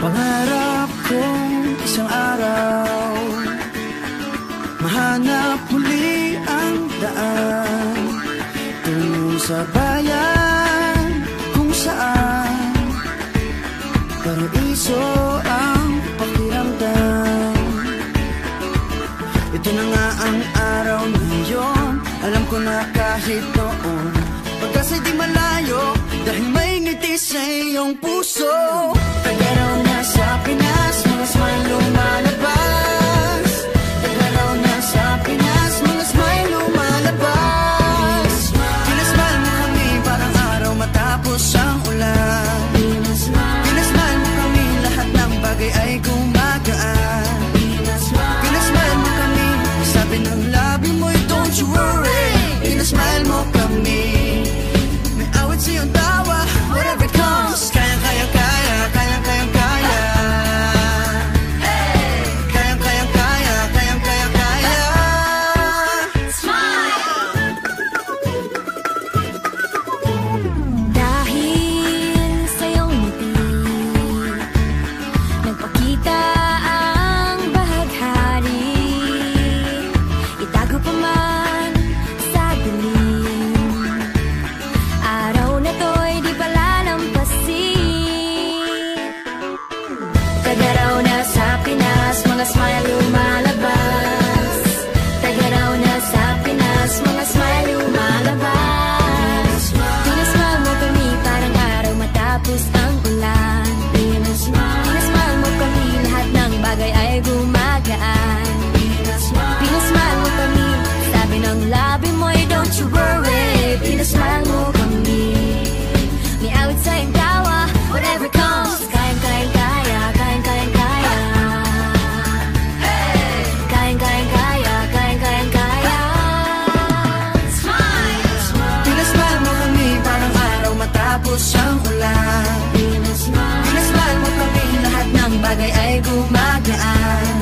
Pangarap kong isang araw mahanap muli ang daan tungo sa bayan kung saan paraiso ang pakiramdam. Ito na nga ang araw na yun. Alam ko na kahit noon pagkasa'y di malayo, dahil may ngiti sa iyong puso. Tagaraw na sa Pinas, mga smile lumalabas. Tagaraw na sa Pinas, mga smile lumalabas. Pinasmile mo kami parang araw matapos ang ulan. Pinasmile mo kami, lahat ng bagay ay gumagaan. Pinasmile mo kami, sabi ng labi mo'y don't you worry. Pinasmile mo kami, may awit sa iyong tawa, whatever comes. Kayang kaya kaya, kayang kayang kaya. Kayang kayang kaya, kayang kayang kaya. Smile! Dahil sa iyong ngiti nagpakita ang bahaghari. Itago pa man sa dilim, araw na to'y di palalampasin. Tagaraw na sa Pinas, mga smile lumalabas. Tagaraw na sa Pinas, mga smile lumalabas. Pinasmile mo kami parang araw matapos ang ulan. Pinasmile mo kami, lahat ng bagay ay gumagaan. Pinasmile mo kami, sabi ng labi mo'y don't you worry. Pinasmile mo kami, may awit sa iyong tawa, whatever comes. Kayang kayang kaya, kayang kayang kaya. Kayang kayang kaya, kayang kayang kaya. Smile! Pinasmile mo kami parang araw matapos ang ulan. Pinasmile mo kami, lahat ng bagay ay gumagaan.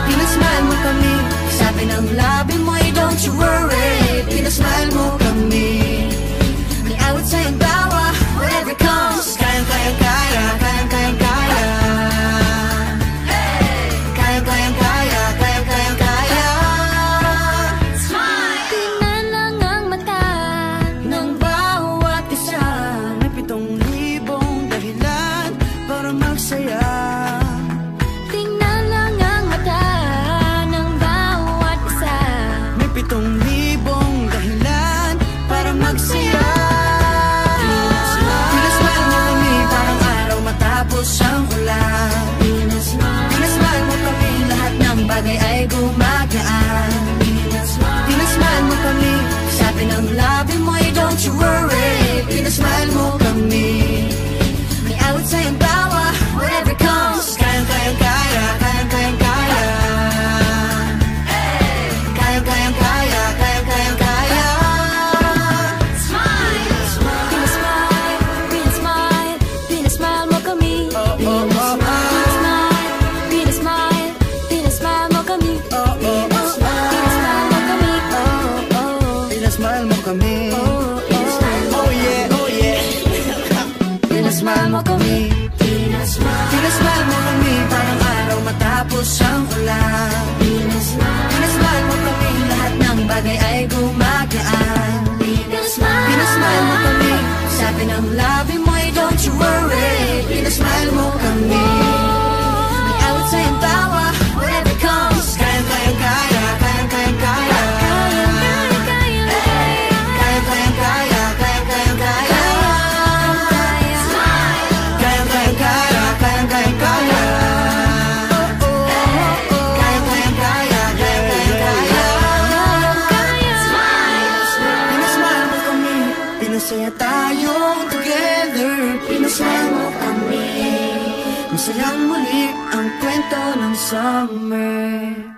Pinasmile mo kami, sabi ng labi mo'y don't you worry. Pinasmile mo kami, may awit sa iyong tawa, whatever comes. Kayang kayang kaya, kayang kayang kaya. Kayang kayang kaya, kayang kayang kaya. Smile! Tingnan lang ang mata ng bawat isa. May 7,000 dahilan para magsaya. Tingnan lang ang mata ng bawat isa. May 7,000 dahilan para magsaya. Pinasmile mo kami parang araw matapos ang ulan. Pinasmile mo kami, lahat ng bagay ay gumagaan. Pinasmile mo kami, sabi ng labi mo'y don't you worry. Pinasmile mo kami, may awit sa iyong tawa, whatever comes. Kayang kayang kaya, kayang kayang kaya. Kayang kayang kaya, kayang kayang kaya. Smile! Pinasmile, pinasmile, pinasmile mo kami. Pinasmile, pinasmile, pinasmile mo kami. Pinasmile mo kami. Pinasmile mo kami. Oh yeah, oh yeah. Pinasmile mo kami. Pinasmile mo kami parang araw matapos ang ulan. Pinasmile mo kami, lahat ng bagay ay gumagaan. Pinasmile mo kami, sabi ng labi mo'y don't you worry. Pinasmile mo kami, may awit sa iyong tawa, whatever comes. Kayang kayang kaya, kayang kayang kaya. Kayang kayang kaya, kayang kayang kaya. Kayang kayang kaya, kayang kayang kaya. Kayang kayang kaya, kayang kayang kaya. Pinasmile mo kami, pinasaya tayong together. Pinasmile mo kami, masayang muli ang kwento ng summer.